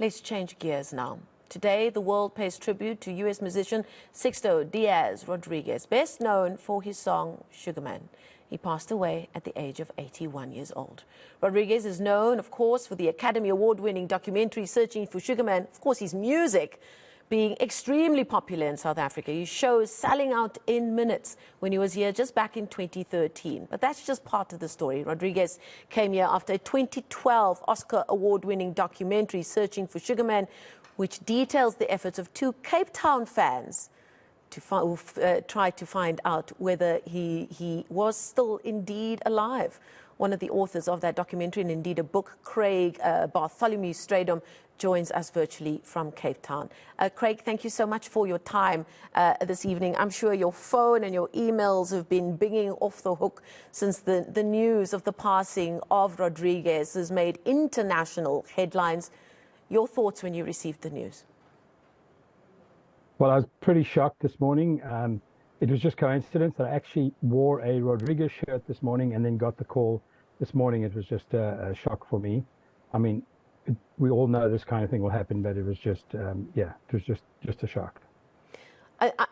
Let's change gears now. Today, the world pays tribute to U.S. musician Sixto Diaz Rodriguez, best known for his song Sugarman. He passed away at the age of 81 years old. Rodriguez is known, of course, for the Academy Award-winning documentary Searching for Sugarman. Of course, his music being extremely popular in South Africa. His shows selling out in minutes when he was here just back in 2013. But that's just part of the story. Rodriguez came here after a 2012 Oscar award-winning documentary, Searching for Sugarman, which details the efforts of two Cape Town fans to try to find out whether he was still indeed alive. One of the authors of that documentary, and indeed a book, Craig Bartholomew Strydom, joins us virtually from Cape Town. Craig, thank you so much for your time this evening. I'm sure your phone and your emails have been binging off the hook since the news of the passing of Rodriguez has made international headlines. Your thoughts when you received the news? Well, I was pretty shocked this morning. It was just coincidence that I actually wore a Rodriguez shirt this morning and then got the call this morning. It was just a shock for me. I mean, we all know this kind of thing will happen, but it was just, yeah, it was just a shock.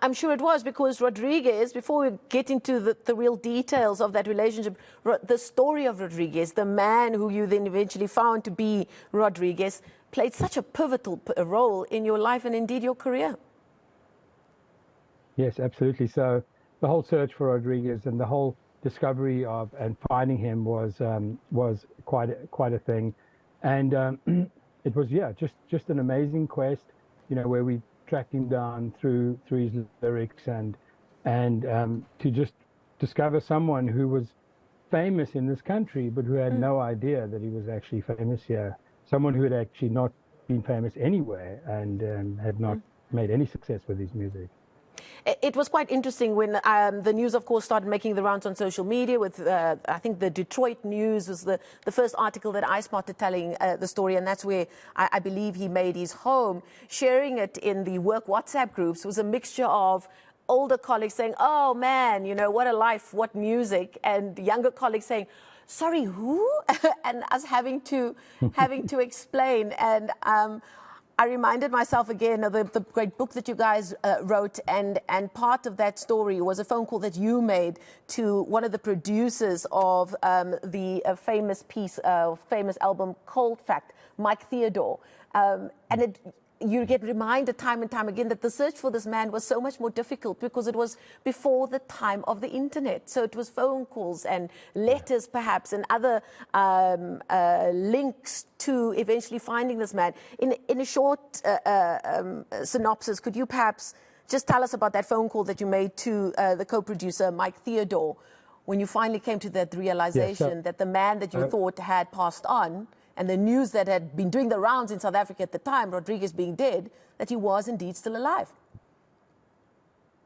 I'm sure it was, because Rodriguez, before we get into the real details of that relationship, the story of Rodriguez, the man who you then eventually found to be Rodriguez, played such a pivotal role in your life and indeed your career. Yes, absolutely. So the whole search for Rodriguez and the whole discovery of and finding him was quite a thing. And it was, yeah, just an amazing quest, you know, where we tracked him down through his lyrics and to just discover someone who was famous in this country, but who had no idea that he was actually famous here. Someone who had actually not been famous anywhere and had not made any success with his music. It was quite interesting when the news, of course, started making the rounds on social media with, I think the Detroit News was the first article that I spotted telling the story, and that's where I believe he made his home. Sharing it in the work WhatsApp groups was a mixture of older colleagues saying, oh man, you know, what a life, what music, and younger colleagues saying, sorry, who? And us having to explain. And I reminded myself again of the great book that you guys wrote, and part of that story was a phone call that you made to one of the producers of the famous album Cold Fact, Mike Theodore, and you get reminded time and time again that the search for this man was so much more difficult because it was before the time of the internet. So it was phone calls and letters perhaps and other links to eventually finding this man. In a short synopsis, could you perhaps just tell us about that phone call that you made to the co-producer, Mike Theodore, when you finally came to that realization that the man that you thought had passed on, and the news that had been doing the rounds in South Africa at the time, Rodriguez being dead, that he was indeed still alive?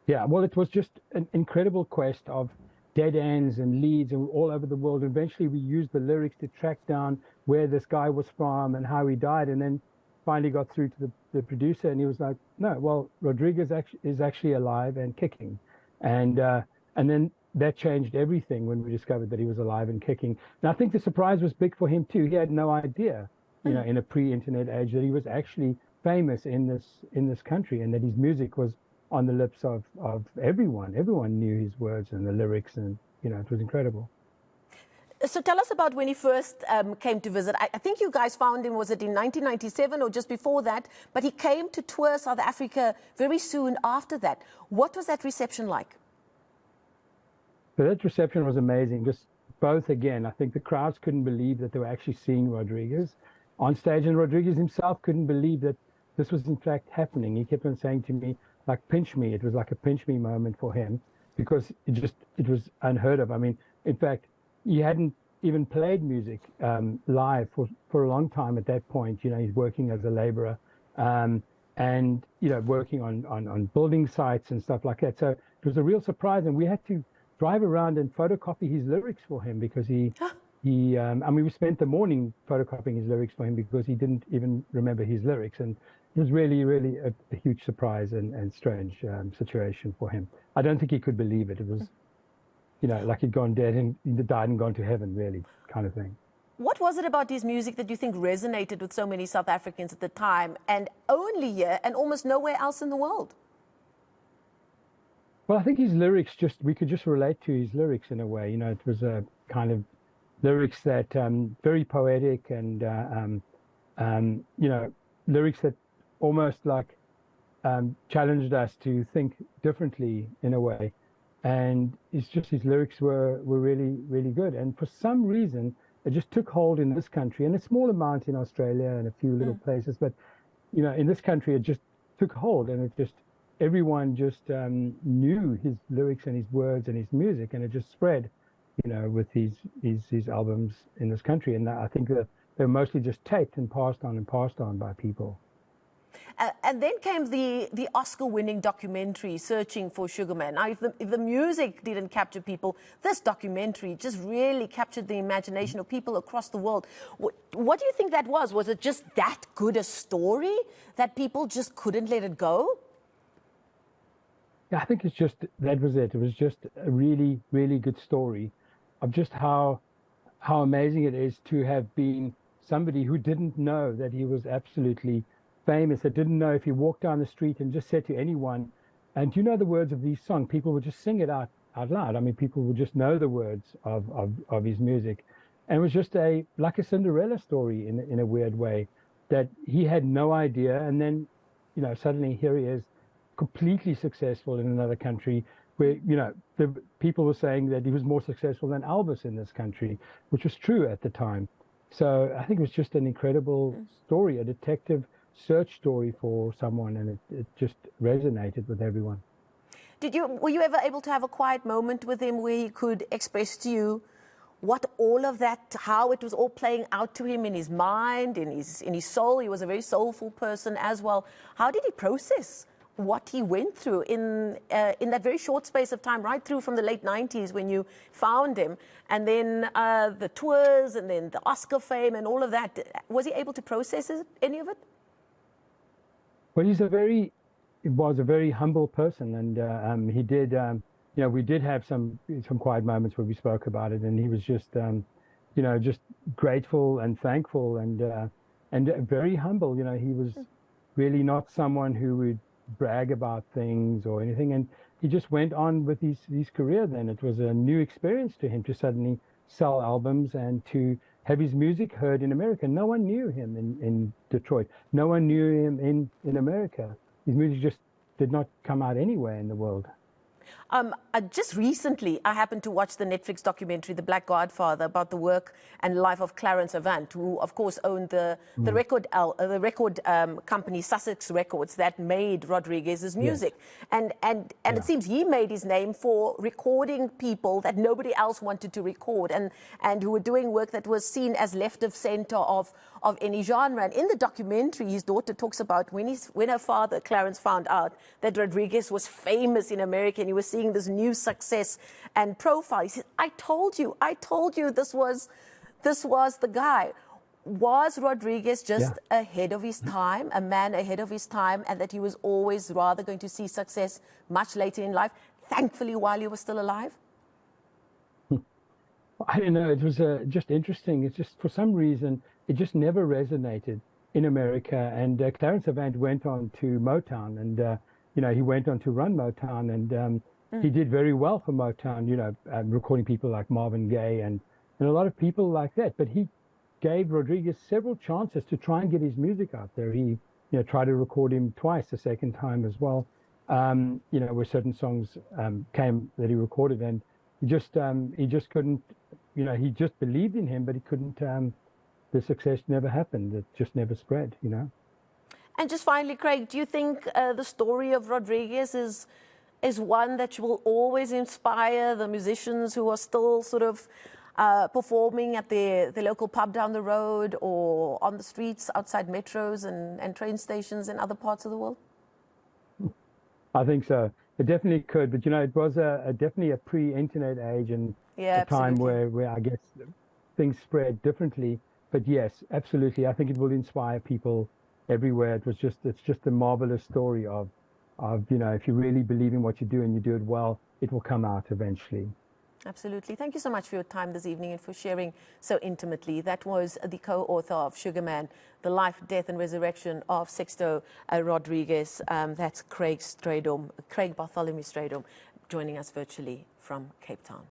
Yeah, well, it was just an incredible quest of dead ends and leads and all over the world. Eventually, we used the lyrics to track down where this guy was from and how he died, and then finally got through to the producer, and he was like, no, well, Rodriguez is actually alive and kicking. And then that changed everything when we discovered that he was alive and kicking. And I think the surprise was big for him too. He had no idea, you know, in a pre-internet age, that he was actually famous in this country, and that his music was on the lips of everyone. Everyone knew his words and the lyrics, and you know, it was incredible. So tell us about when he first came to visit. I think you guys found him, was it in 1997 or just before that? But he came to tour South Africa very soon after that. What was that reception like? So that reception was amazing. Just both, again, I think the crowds couldn't believe that they were actually seeing Rodriguez on stage, and Rodriguez himself couldn't believe that this was in fact happening. He kept on saying to me, like, pinch me. It was like a pinch me moment for him, because it was unheard of. I mean, in fact, he hadn't even played music live for a long time at that point. You know, he's working as a laborer and, you know, working on building sites and stuff like that. So it was a real surprise, and we had to drive around and photocopy his lyrics for him, because I mean, we spent the morning photocopying his lyrics for him because he didn't even remember his lyrics. And it was really, really a huge surprise and strange situation for him. I don't think he could believe it. It was, you know, like he'd gone dead and he died and gone to heaven, really, kind of thing. What was it about his music that you think resonated with so many South Africans at the time, and only here and almost nowhere else in the world? Well, I think his lyrics we could just relate to his lyrics in a way. You know, it was a kind of lyrics that very poetic and you know, lyrics that almost like challenged us to think differently in a way. And it's just his lyrics were really, really good. And for some reason, it just took hold in this country, and a small amount in Australia and a few little places. But, you know, in this country, it just took hold, and it just, everyone just knew his lyrics and his words and his music, and it just spread, you know, with his albums in this country. And I think that they're mostly just taped and passed on by people. And then came the Oscar-winning documentary, Searching for Sugarman. Now, if the music didn't capture people, this documentary just really captured the imagination of people across the world. What do you think that was? Was it just that good a story that people just couldn't let it go? Yeah, I think it's just, that was it. It was just a really, really good story of just how amazing it is to have been somebody who didn't know that he was absolutely famous, that didn't know if he walked down the street and just said to anyone, and do you know the words of these songs? People would just sing it out loud. I mean, people would just know the words of his music. And it was just like a Cinderella story in a weird way, that he had no idea. And then, you know, suddenly here he is, completely successful in another country where, you know, the people were saying that he was more successful than Elvis in this country, which was true at the time. So I think it was just an incredible story, a detective search story for someone, and it just resonated with everyone. Were you ever able to have a quiet moment with him where he could express to you what all of that, how it was all playing out to him in his mind, in his soul? He was a very soulful person as well. How did he process what he went through in that very short space of time, right through from the late 90s when you found him, and then the tours, and then the Oscar fame and all of that? Was he able to process any of it? Well, he was a very humble person, and he did, you know, we did have some quiet moments where we spoke about it, and he was just, you know, just grateful and thankful and very humble. You know, he was really not someone who would brag about things or anything, and he just went on with his career. Then it was a new experience to him to suddenly sell albums and to have his music heard in America. No one knew him in Detroit. No one knew him in America. His music just did not come out anywhere in the world. Just recently, I happened to watch the Netflix documentary, The Black Godfather, about the work and life of Clarence Avant, who, of course, owned the record company Sussex Records that made Rodriguez's music. Yes. And it seems he made his name for recording people that nobody else wanted to record, and who were doing work that was seen as left of center of any genre. And in the documentary, his daughter talks about when her father, Clarence, found out that Rodriguez was famous in America and he was seeing this new success and profile. He said, I told you this was the guy. Was Rodriguez just ahead of his time, a man ahead of his time, and that he was always rather going to see success much later in life, thankfully while he was still alive? I don't know. It was just interesting. It's just, for some reason, it just never resonated in America. And Clarence Avant went on to Motown, and you know, he went on to run Motown, and he did very well for Motown, you know, recording people like Marvin Gaye and a lot of people like that. But he gave Rodriguez several chances to try and get his music out there. He, you know, tried to record him twice, the second time as well, you know, where certain songs came that he recorded, and he just couldn't, you know, he just believed in him, but he couldn't, the success never happened. It just never spread, you know. And just finally, Craig, do you think the story of Rodriguez is one that will always inspire the musicians who are still sort of performing at the local pub down the road or on the streets outside metros and train stations in other parts of the world? I think so. It definitely could. But, you know, it was definitely a pre-internet age, and a time where I guess things spread differently. But yes, absolutely. I think it will inspire people everywhere. It's just a marvelous story of, you know, if you really believe in what you do and you do it well, it will come out eventually. Absolutely. Thank you so much for your time this evening and for sharing so intimately. That was the co-author of Sugarman, The Life, Death and Resurrection of Sixto Rodrigues. That's Craig Bartholomew Strydom, joining us virtually from Cape Town.